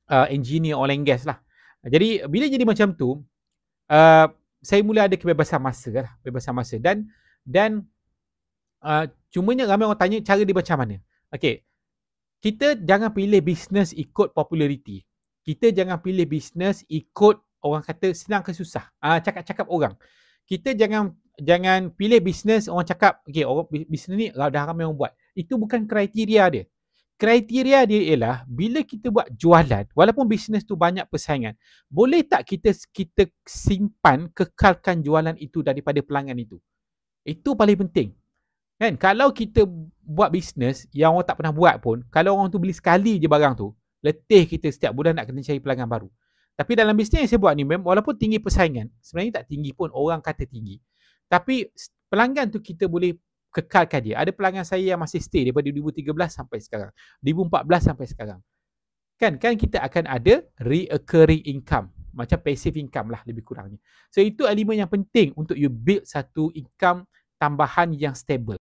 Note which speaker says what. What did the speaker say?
Speaker 1: engineer oil and gas lah. Jadi bila jadi macam tu, uh, saya mula ada kebebasan masa lah, kebebasan masa. Dan cumanya ramai orang tanya cara dia macam mana. Okay, kita jangan pilih bisnes ikut populariti. Kita jangan pilih bisnes ikut orang kata senang ke susah. Cakap-cakap orang. Kita jangan pilih bisnes orang cakap, okay, orang bisnes ni dah ramai orang buat. Itu bukan kriteria dia. Kriteria dia ialah bila kita buat jualan, walaupun bisnes tu banyak persaingan, boleh tak kita simpan, kekalkan jualan itu daripada pelanggan itu. Itu paling penting. Kan, kalau kita buat bisnes yang orang tak pernah buat pun, kalau orang tu beli sekali je barang tu, letih kita setiap bulan nak kena cari pelanggan baru. Tapi dalam bisnes yang saya buat ni, walaupun tinggi persaingan, sebenarnya tak tinggi pun, orang kata tinggi. Tapi pelanggan tu kita boleh kekalkan dia. Ada pelanggan saya yang masih stay daripada 2013 sampai sekarang, 2014 sampai sekarang. Kan kita akan ada recurring income, macam passive income lah lebih kurangnya. So itu elemen yang penting untuk you build satu income tambahan yang stable.